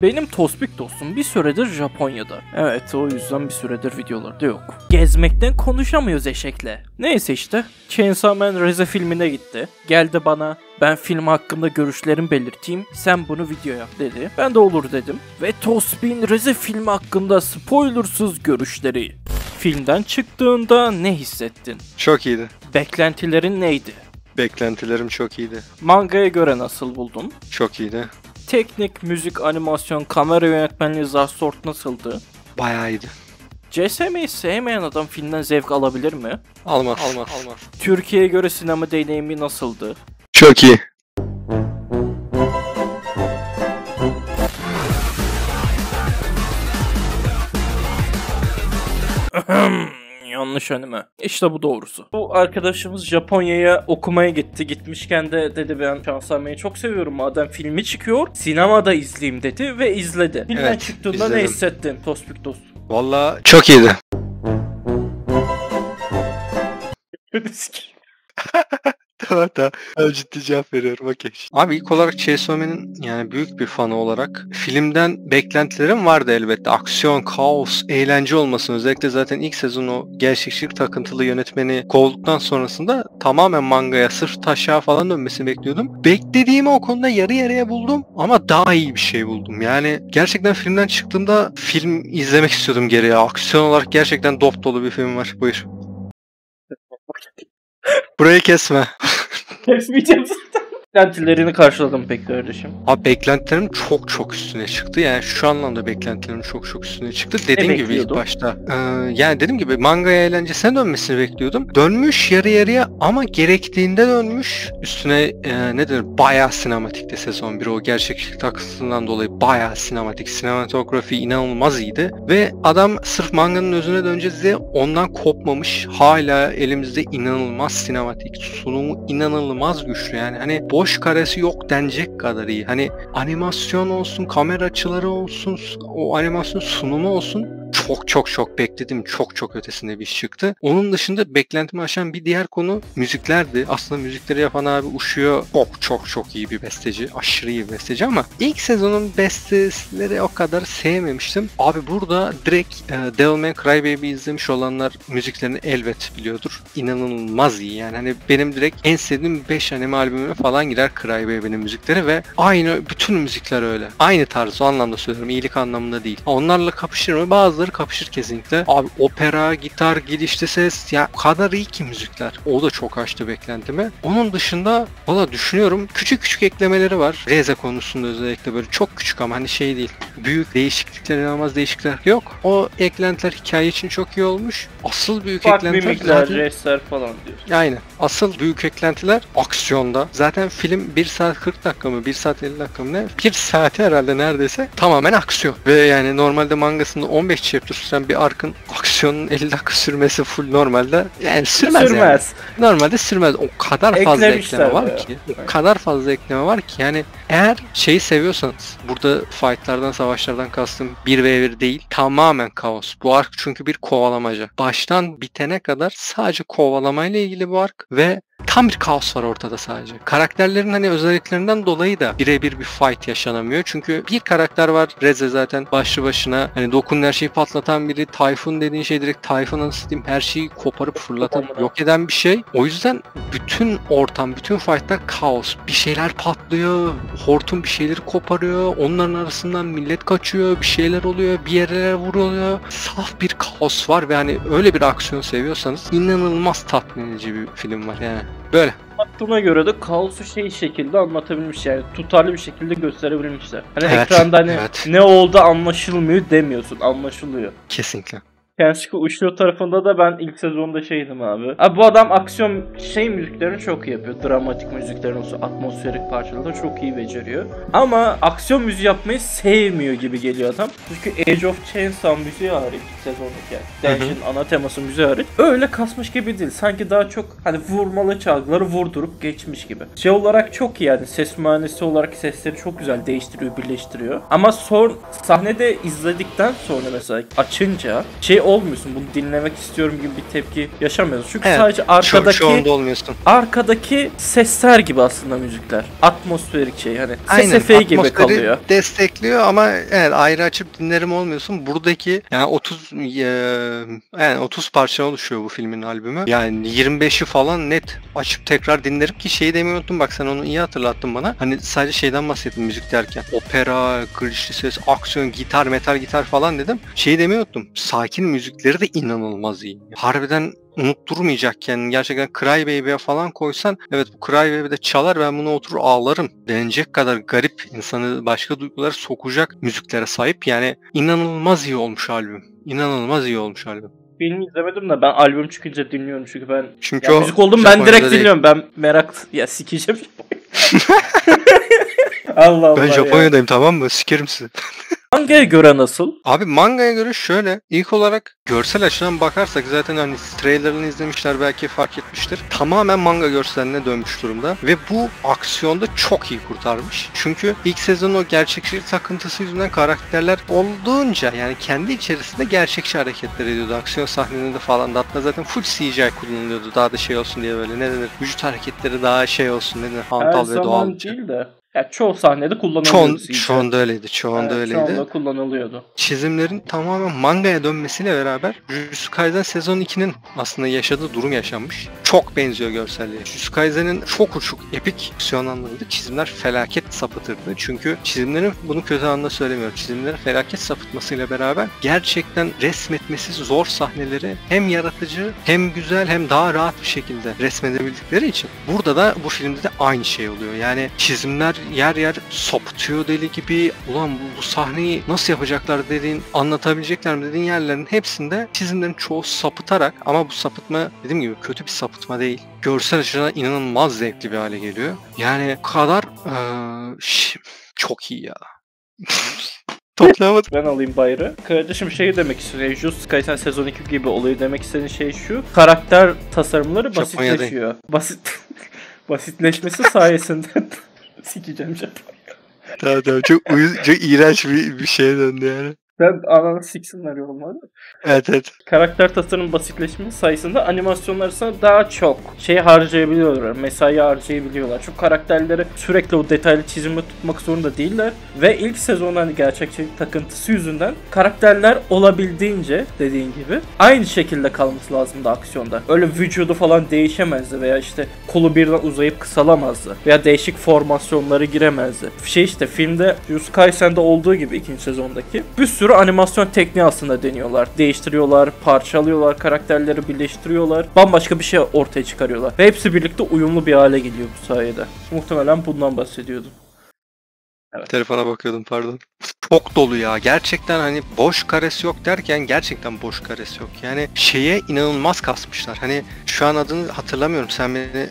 Benim Tospik dostum bir süredir Japonya'da. Evet, o yüzden bir süredir videolarda yok. Gezmekten konuşamıyoruz eşekle. Neyse işte, Chainsaw Man Reze filmine gitti. Geldi bana, ben film hakkında görüşlerimi belirteyim, sen bunu video yap dedi. Ben de olur dedim. Ve Tospik'in Reze filmi hakkında spoilersız görüşleri. Filmden çıktığında ne hissettin? Çok iyiydi. Beklentilerin neydi? Beklentilerim çok iyiydi. Mangaya göre nasıl buldun? Çok iyiydi. Teknik, müzik, animasyon, kamera yönetmenliği, Zarsort nasıldı? Bayağı iyiydi. CSM'yi sevmeyen adam filmden zevk alabilir mi? Almaz. Türkiye'ye göre sinema deneyimi nasıldı? Çok iyi. Yanlış anime. İşte bu doğrusu. Bu arkadaşımız Japonya'ya okumaya gitti. Gitmişken de dedi ben Chainsaw çok seviyorum. Madem filmi çıkıyor sinemada izleyeyim dedi ve izledi. Filmden Evet, çıktığında izledim. ne hissettin Tospik dost? Vallahi çok iyiydi. Tamam. Ben ciddi cevap veriyorum. Okey. Abi ilk olarak Chainsaw Man'in yani büyük bir fanı olarak filmden beklentilerim vardı elbette. Aksiyon, kaos, eğlence olmasın. Özellikle zaten ilk sezon o gerçekçilik takıntılı yönetmeni kovduktan sonrasında tamamen mangaya sırf taşağı falan dönmesini bekliyordum. Beklediğimi o konuda yarı yarıya buldum ama daha iyi bir şey buldum. Yani gerçekten filmden çıktığımda film izlemek istiyordum geriye. Aksiyon olarak gerçekten dop dolu bir film var. Buyur. Burayı kesme. Kesmeyeceğim zaten. Beklentilerini karşıladım pek kardeşim. Abi beklentilerim çok üstüne çıktı. Yani şu anlamda beklentilerim çok üstüne çıktı. Dediğim gibi ilk bekliyordun? başta. Yani dediğim gibi mangaya eğlencesine dönmesini bekliyordum. Dönmüş yarı yarıya ama gerektiğinde dönmüş. Üstüne nedir? Bayağı sinematikti sezon 1. O gerçeklik takısından dolayı bayağı sinematik. Sinematografi inanılmaz iyiydi. Ve adam sırf manganın özüne döneceğiz diye ondan kopmamış. Hala elimizde inanılmaz sinematik. Sunumu inanılmaz güçlü. Yani hani boş karesi yok denecek kadar iyi. Hani animasyon olsun, kamera açıları olsun, o animasyon sunumu olsun. Çok bekledim. Çok ötesinde bir iş çıktı. Onun dışında beklentimi aşan bir diğer konu müziklerdi. Aslında müzikleri yapan abi Ushio çok iyi bir besteci. Aşırı iyi bir besteci ama ilk sezonun besteleri o kadar sevmemiştim. Abi burada direkt Devil May Cry Baby izlemiş olanlar müziklerini elbet biliyordur. İnanılmaz iyi. Yani hani benim direkt en sevdiğim 5 anime albümüme falan girer Cry Baby'nin müzikleri ve aynı bütün müzikler öyle. Aynı tarz o anlamda söylüyorum. İyilik anlamında değil. Onlarla kapışır mı? Bazıları kapışır kesinlikle. Abi opera, gitar, gidişli ses ya o kadar iyi ki müzikler. O da çok aştı beklentimi. Onun dışında valla düşünüyorum küçük eklemeleri var. Reze konusunda özellikle böyle çok küçük ama hani şey değil. Büyük değişiklikler, inanılmaz değişiklikler yok. O eklentiler hikaye için çok iyi olmuş. Asıl büyük eklentiler mimikler, jestler falan diyor. Aynen. Asıl büyük eklentiler aksiyonda. Zaten film 1 saat 40 dakika mı 1 saat 50 dakika mı ne? 1 saati herhalde neredeyse tamamen aksiyon. Ve yani normalde mangasında 15 chapter süren bir arkın aksiyonun 50 dakika sürmesi full normalde yani sürmez. Yani. Normalde sürmez. O kadar fazla ekleme var ki. O kadar fazla ekleme var ki yani eğer şeyi seviyorsanız burada fightlardan savaşlardan kastım 1v1 değil tamamen kaos. Bu ark çünkü bir kovalamaca. Baştan bitene kadar sadece kovalamayla ilgili bu ark ve tam bir kaos var ortada sadece. Karakterlerin hani özelliklerinden dolayı da birebir bir fight yaşanamıyor. Çünkü bir karakter var Reze zaten başlı başına hani dokunun her şeyi patlatan biri. Tayfun dediğin şey direkt Tayfun nasıl diyeyim her şeyi koparıp fırlatan yok eden bir şey. O yüzden bütün ortam, bütün fightlar kaos. Bir şeyler patlıyor. Hortum bir şeyleri koparıyor. Onların arasından millet kaçıyor. Bir şeyler oluyor. Bir yerlere vuruluyor. Saf bir kaos var ve hani öyle bir aksiyon seviyorsanız inanılmaz tatmin edici bir film var yani. Böyle. Anlattığına göre de kaosu şekilde anlatabilmiş yani tutarlı bir şekilde gösterebilmişler. Hani Evet, ekranda hani evet. ne oldu anlaşılmıyor demiyorsun, anlaşılıyor. Kesinlikle. Kenshiko Ushio tarafında da ben ilk sezonda şeydim abi. Abi bu adam aksiyon müziklerini çok iyi yapıyor. Dramatik müziklerini olsun, atmosferik parçaları çok iyi beceriyor. Ama aksiyon müziği yapmayı sevmiyor gibi geliyor adam. Çünkü Age of Chainsaw müziği hariç sezondaki Denshin ana teması müziği hariç öyle kasmış gibi değil. Sanki daha çok hani vurmalı çalgıları vurdurup geçmiş gibi. Şey olarak çok iyi yani ses mühendisi olarak sesleri çok güzel değiştiriyor, birleştiriyor. Ama sahnede izledikten sonra mesela açınca şey olmuyorsun. Bunu dinlemek istiyorum gibi bir tepki yaşamıyorsun. Çünkü Evet, sadece şu anda olmuyorsun. arkadaki sesler gibi aslında müzikler. Atmosferik şey hani. Ses Aynen, efeği gibi atmosferi kalıyor. destekliyor ama evet, ayrı açıp dinlerim olmuyorsun. Buradaki yani 30 parça oluşuyor bu filmin albümü. Yani 25'i falan net açıp tekrar dinlerim ki şeyi demeyi unuttum, bak sen onu iyi hatırlattın bana. Hani sadece şeyden bahsettim müzik derken. Opera, glitchli ses, aksiyon, gitar, metal gitar falan dedim. Şeyi demeyi unuttum. Sakin müzikleri de inanılmaz iyi. Harbiden unutturmayacakken gerçekten Cry Baby'ye falan koysan, evet bu Cry Baby'de çalar, ben bunu oturur ağlarım denecek kadar garip, insanı başka duygulara sokacak müziklere sahip. Yani inanılmaz iyi olmuş albüm. İnanılmaz iyi olmuş albüm. Filmi izlemedim de ben albüm çıkınca dinliyorum çünkü ben Çünkü ya o müzik oldum ben Japonya'da direkt değil. dinliyorum. Ben merak ya sikeceğim. Allah Allah Ben ya. Japonya'dayım, tamam mı? Sikerim sizi. Manga'ya göre nasıl? Abi mangaya göre şöyle, ilk olarak görsel açıdan bakarsak zaten hani trailerını izlemişler, belki fark etmiştir. Tamamen manga görseline dönmüş durumda ve bu aksiyonda çok iyi kurtarmış. Çünkü ilk sezonun o gerçekçilik takıntısı yüzünden karakterler olduğunca yani kendi içerisinde gerçekçi hareketler ediyordu. Aksiyon sahnelerinde falan da hatta zaten full CGI kullanılıyordu. Daha da şey olsun diye, böyle ne denir? Vücut hareketleri daha şey olsun, ne denir? Her Hantal ve doğal. zaman değil de. Ya çoğu sahnede kullanılıyordu. Çoğunda öyleydi. Çoğunda öyleydi. Çoğunda kullanılıyordu. Çizimlerin tamamen mangaya dönmesiyle beraber Jujutsu Kaisen sezon 2'nin aslında yaşadığı durum yaşanmış. Çok benziyor görselliğe. Jujutsu Kaisen'in çok uçuk, epik aksiyon anlarında çizimler felaket sapıtırdı. Çünkü çizimlerin, bunu kötü anlamda söylemiyorum, çizimlerin felaket sapıtmasıyla beraber gerçekten resmetmesi zor sahneleri hem yaratıcı hem güzel hem daha rahat bir şekilde resmedebildikleri için burada da bu filmde de aynı şey oluyor. Yani çizimler yer yer sapıtıyor deli gibi. Ulan bu sahneyi nasıl yapacaklar dediğin, anlatabilecekler mi dediğin yerlerin hepsinde çizimlerin çoğu sapıtarak, ama bu sapıtma dediğim gibi kötü bir sapıtma değil. Görsel açıdan inanılmaz zevkli bir hale geliyor. Yani kadar çok iyi ya. Toplayamadım. Ben alayım bayrağı. Kardeşim şey demek istiyorum. Jujutsu Kaisen sezon 2 gibi olayı demek istediğin şey şu. Karakter tasarımları basitleşiyor. Basitleşmesi sayesinde sikeceğim Japonya. Tamam, çok iğrenç bir şeye döndü yani. Ben ananı siksinler yorumları. Evet. Karakter tasarım basitleşmesi sayesinde animasyonlar arasında daha çok şey harcayabiliyorlar. Mesai harcayabiliyorlar. Çünkü karakterleri sürekli o detaylı çizimle tutmak zorunda değiller. Ve ilk sezonun hani gerçekçilik takıntısı yüzünden karakterler olabildiğince dediğin gibi aynı şekilde kalması lazımdı aksiyonda. Öyle vücudu falan değişemezdi veya işte kolu birden uzayıp kısalamazdı. Veya değişik formasyonları giremezdi. İşte filmde Jujutsu Kaisen'de olduğu gibi ikinci sezondaki bir sürü animasyon tekniği aslında deniyorlar. Değiştiriyorlar, parçalıyorlar, karakterleri birleştiriyorlar. Bambaşka bir şey ortaya çıkarıyorlar. Ve hepsi birlikte uyumlu bir hale geliyor bu sayede. Muhtemelen bundan bahsediyordum. Evet. Telefona bakıyordum, pardon. Çok dolu ya. Gerçekten hani boş karesi yok derken gerçekten boş karesi yok. Yani şeye inanılmaz kasmışlar. Hani şu an adını hatırlamıyorum. Sen beni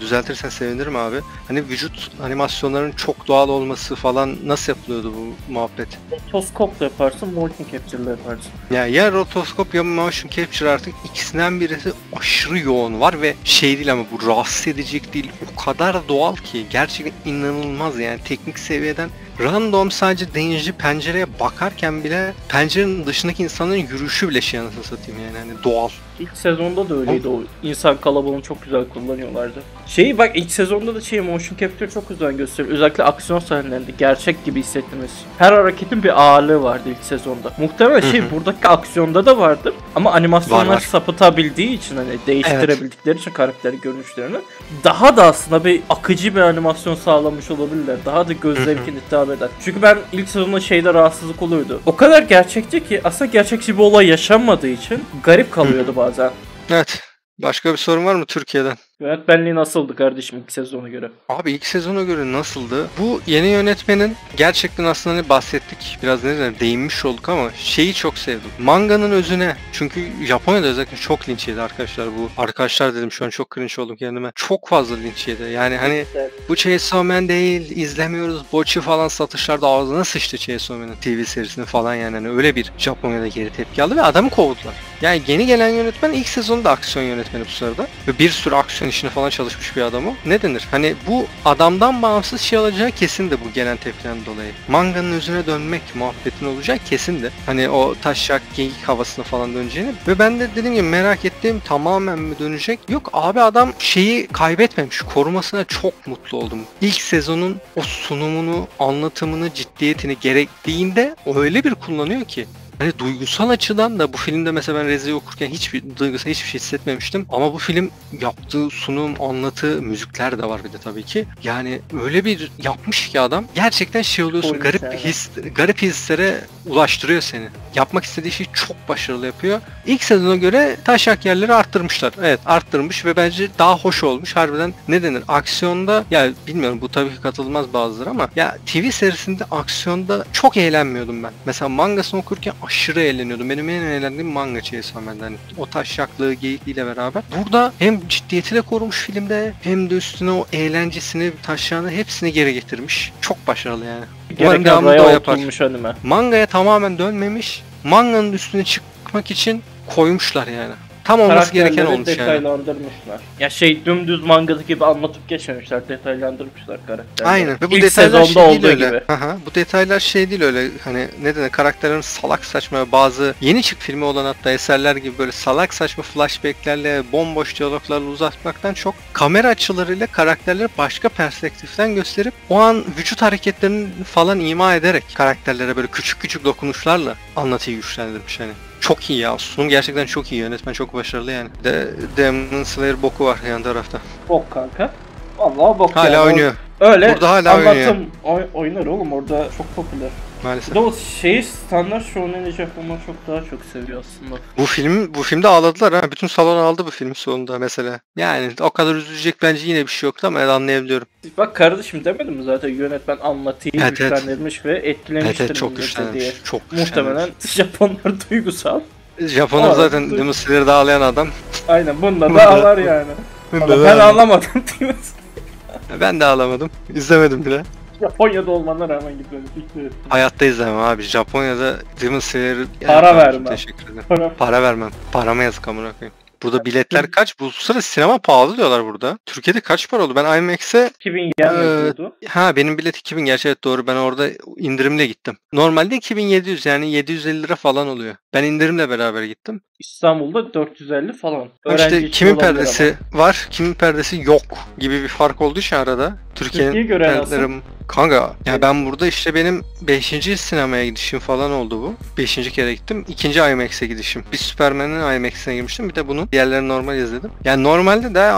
düzeltirsen sevinirim abi. Hani vücut animasyonlarının çok doğal olması falan nasıl yapılıyordu bu muhabbet? Rotoskopla yaparsın, motion capture'la yaparsın. Ya rotoskop ya motion capture, artık ikisinden birisi aşırı yoğun var ve şey değil ama bu rahatsız edecek değil. O kadar doğal ki gerçekten inanılmaz yani teknik seviyeden. Random sadece denizci pencereye bakarken bile pencerenin dışındaki insanın yürüyüşü bile şey, anasını satayım yani hani doğal. İlk sezonda da öyleydi o. İnsan kalabalığını çok güzel kullanıyorlardı. Bak ilk sezonda da motion capture çok güzel gösteriyor. Özellikle aksiyon sahnelerinde gerçek gibi hissettirmesi. Her hareketin bir ağırlığı vardı ilk sezonda. Muhtemelen buradaki aksiyonda da vardır. Ama animasyonlar var. Sapıtabildiği için hani değiştirebildikleri için karakteri görünüşlerini daha da aslında bir akıcı bir animasyon sağlamış olabilirler. Daha da göz zevkine hitap eder. Çünkü ben ilk sezonda rahatsızlık oluyordu. O kadar gerçekçi ki aslında gerçekçi bir olay yaşanmadığı için garip kalıyordu bazen. Evet. Başka bir sorun var mı Türkiye'den? Yönetmenliği nasıldı kardeşim ilk sezona göre? Abi ilk sezona göre nasıldı? Bu yeni yönetmenin gerçekten aslında hani bahsettik, biraz değinmiş olduk ama şeyi çok sevdim. Manganın özüne, çünkü Japonya'da özellikle çok linç yedi arkadaşlar bu. Arkadaşlar dedim, şu an çok cringe oldum kendime. Çok fazla linç yedi. Yani hani bu Chainsaw Man değil, izlemiyoruz, Bochi falan satışlarda ağzına sıçtı Chainsaw Man'ın TV serisini falan yani. Hani öyle bir Japonya'da geri tepki aldı ve adamı kovdular. Yani yeni gelen yönetmen ilk sezonda aksiyon yönetmeni bu sırada. Ve bir sürü aksiyon prodüksiyon işini falan çalışmış bir adam o. Ne denir? Hani bu adamdan bağımsız şey olacağı kesin de bu gelen tepkiden dolayı. Manganın özüne dönmek muhabbetin olacak kesin de. Hani o taşak geyik havasına falan döneceğini. Ve ben de dediğim gibi merak ettiğim tamamen mi dönecek? Yok abi, adam şeyi kaybetmemiş. Korumasına çok mutlu oldum. İlk sezonun o sunumunu, anlatımını, ciddiyetini gerektiğinde öyle bir kullanıyor ki. Hani duygusal açıdan da bu filmde mesela ben Rezi'yi okurken hiçbir şey hissetmemiştim. Ama bu film yaptığı sunum, anlatı, müzikler de var bir de tabii ki. Yani öyle bir yapmış ki adam. Gerçekten şey oluyorsun, Oymuş garip yani. garip hislere ulaştırıyor seni. Yapmak istediği şeyi çok başarılı yapıyor. İlk sezona göre taşak yerleri arttırmışlar. Evet, arttırmış ve bence daha hoş olmuş. Harbiden ne denir? Aksiyonda, ya bilmiyorum, bu tabii ki katılmaz bazıları ama ya TV serisinde aksiyonda çok eğlenmiyordum ben. Mesela mangasını okurken aşırı eğleniyordum. Benim en eğlendiğim manga Chainsaw Man'den. Hani o taşaklığı, geyikliğiyle beraber. Burada hem ciddiyetini korumuş filmde hem de üstüne o eğlencesini, taşağını hepsini geri getirmiş. Çok başarılı yani. Umarım Gereken devamını da o raya yapar. oturmuş anime. Mangaya tamamen dönmemiş. Manganın üstüne çıkmak için koymuşlar yani. Tam olması gereken Karakterleri olmuş yani. detaylandırmışlar. Ya şey, dümdüz mangada gibi anlatıp geçmemişler, detaylandırmışlar karakterleri. Aynen. Ve bu İlk detaylar sezonda şey değil olduğu öyle. gibi. Aha, bu detaylar şey değil öyle, hani ne denir, karakterlerin salak saçma, bazı yeni çık filmi olan hatta eserler gibi böyle salak saçma flashbacklerle, bomboş diyaloglarla uzatmaktan çok kamera açılarıyla karakterleri başka perspektiften gösterip o an vücut hareketlerini falan ima ederek karakterlere böyle küçük küçük dokunuşlarla anlatıyı güçlendirmiş hani. Çok iyi ya. Sunum gerçekten çok iyi. Yönetmen çok başarılı yani. De Demon Slayer boku var yan tarafta. Bok kanka. Vallahi bok Hala yani. oynuyor. Öyle Burada hala anlatım oynar oğlum, orada çok popüler. Bir Maalesef. de o şeyi standart shonen Japonlar çok daha çok seviyor aslında. Bu filmde ağladılar ha. Bütün salon aldı bu filmin sonunda mesela. Yani o kadar üzülecek bence yine bir şey yoktu ama anlayabiliyorum. Bak kardeşim, demedim mi zaten yönetmen anlatıyı Evet, evet. güçlendirmiş ve etkilemiştir Evet, çok milleti güçlenmiş. diye. Çok güçlenmiş. Muhtemelen Japonlar duygusal. Japonlar Ağladı. zaten Demon Slayer'da ağlayan adam. Aynen, bunda Bunda- da ağlar yani. Ama ben ağlamadım değil mi? Ben de ağlamadım. İzlemedim bile. Japonya'da olmana rağmen gitmedim. Hayatta izlemem abi. Japonya'da Demon Slayer'ı... Para Yani vermem. Teşekkür ederim. Para. Para vermem. Parama yazık amına koyayım. Burada biletler kaç? Bu sırada sinema pahalı diyorlar burada. Türkiye'de kaç para oldu? Ben IMAX'e 2000 yen yapıyordu. benim bilet 2000, gerçi evet doğru, ben orada indirimle gittim. Normalde 2700, yani 750 lira falan oluyor. Ben indirimle beraber gittim. İstanbul'da 450 falan. Ama Öğrenci işte için kimin olabilir perdesi var, kimin perdesi yok gibi bir fark olduğu için arada. Türkiye'ye Türkiye'nin göre perdeleri... Kanka ya ben burada işte benim 5. sinemaya gidişim falan oldu bu. 5. kere gittim. 2. IMAX'e gidişim. Bir Superman'in IMAX'ine girmiştim. Bir de bunun. Diğerlerini normal izledim. Yani normalde de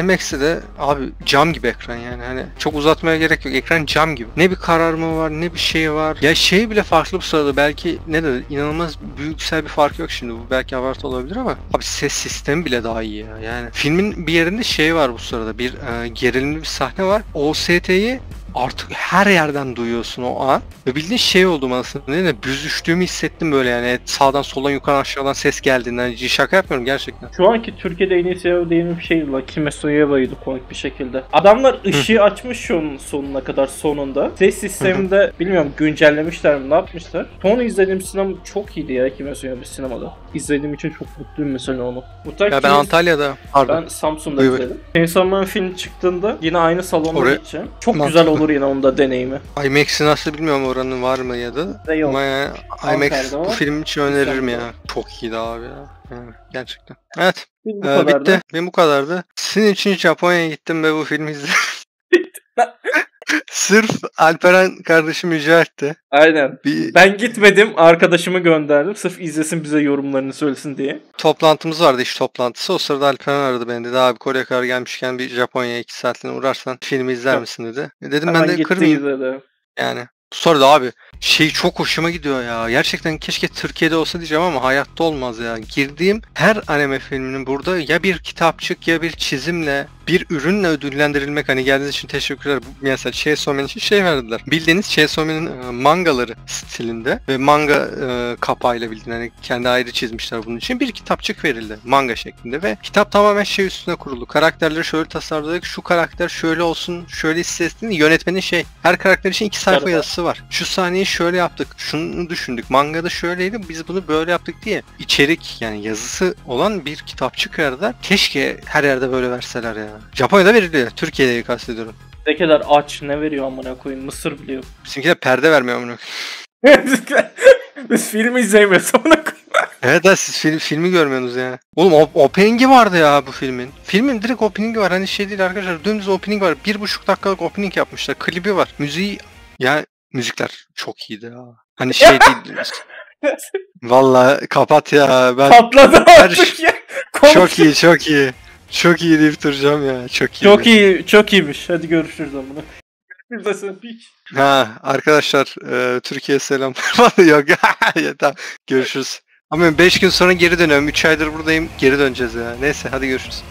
IMAX'te de abi cam gibi ekran yani. Hani çok uzatmaya gerek yok. Ekran cam gibi. Ne bir kararma var, ne bir şey var. Ya şey bile farklı bu sırada. Belki ne de inanılmaz büyüksel bir fark yok şimdi. Bu belki abartı olabilir ama abi ses sistemi bile daha iyi ya. Yani filmin bir yerinde şey var bu sırada. Bir gerilimli bir sahne var. OST'yi artık her yerden duyuyorsun o an. Ve bildiğin şey oldum aslında. Ne büzüştüğümü hissettim böyle yani. Sağdan soldan yukarıdan aşağıdan ses geldiğinden. Şaka yapmıyorum gerçekten. Şu anki Türkiye'de en iyi SEO dediğim şey Kimetsu Yaiba'ydı komik bir şekilde. Adamlar ışığı açmış şunun sonuna kadar sonunda. Ses sisteminde bilmiyorum güncellemişler mi, ne yapmışlar. Son izlediğim sinema çok iyiydi ya, Kimetsu Yaiba sinemada. İzlediğim için çok mutluyum mesela onu. Ya ben Antalya'da, pardon. Ben Samsun'da Buyur. izledim. Chainsaw Man film çıktığında yine aynı salonda Oraya- gideceğim. Çok Mantıklı. güzel olur yine onda deneyimi. IMAX'i nasıl bilmiyorum, oranın var mı ya da. Ve yok. Ama yani IMAX Ankara'da bu var. film için öneririm ya. İstanbul'da. Çok iyiydi abi ya. Yani gerçekten. Evet. Bu kadardı. Bitti. Benim bu kadardı. Sizin için Japonya'ya gittim ve bu filmi izledim. Sırf Alperen kardeşim rica etti. Aynen. Bir Ben gitmedim, arkadaşımı gönderdim. Sırf izlesin, bize yorumlarını söylesin diye. toplantımız vardı, iş toplantısı. O sırada Alperen aradı beni, dedi abi Kore'ye kadar gelmişken bir Japonya'ya 2 saatliğine uğrarsan filmi izler misin dedi. Dedim ben Hemen de gitti kırmayayım izledi. yani. Sonra da abi şey çok hoşuma gidiyor ya. Gerçekten keşke Türkiye'de olsa diyeceğim ama hayatta olmaz ya. Girdiğim her anime filminin burada ya bir kitapçık ya bir çizimle bir ürünle ödüllendirilmek, hani geldiğiniz için teşekkürler. Mesela Chainsaw Man için şey verdiler. Bildiğiniz Chainsaw Man'in mangaları stilinde ve manga kapağıyla bildiğin hani kendi ayrı çizmişler bunun için. Bir kitapçık verildi manga şeklinde ve kitap tamamen şey üstüne kuruldu. Karakterleri şöyle tasarladık. Şu karakter şöyle olsun, şöyle hissetsin. Yönetmenin her karakter için 2 sayfa yazısı var. Şu sahneyi şöyle yaptık. Şunu düşündük. Mangada şöyleydi. Biz bunu böyle yaptık diye. İçerik yani yazısı olan bir kitapçık verdiler. Keşke her yerde böyle verseler ya. Japonya'da veriliyor. Türkiye'de kastediyorum. Ne kadar aç, ne veriyor amına koyayım, Mısır biliyor. Bizimkiler perde vermiyor amına. Biz filmi izleyemiyoruz amına koyayım. Evet siz filmi görmüyorsunuz ya. Oğlum opening'i vardı ya bu filmin. Filmin direkt opening'i var. Hani şey değil arkadaşlar. Dümdüz opening var. 1,5 dakikalık opening yapmışlar. Klibi var. Müziği ya müzikler çok iyiydi ya. Hani şey değil. Vallahi kapat ya. Ben Patladı artık ya. çok iyi, çok iyi. Çok iyi deyip duracağım ya. Çok iyi. Çok iyi, çok iyiymiş. Hadi görüşürüz amına. Buradasın piç. Ha arkadaşlar Türkiye selam. Yok ya tamam. Görüşürüz. Ama 5 gün sonra geri dönüyorum. 3 aydır buradayım. Geri döneceğiz ya. Neyse hadi görüşürüz.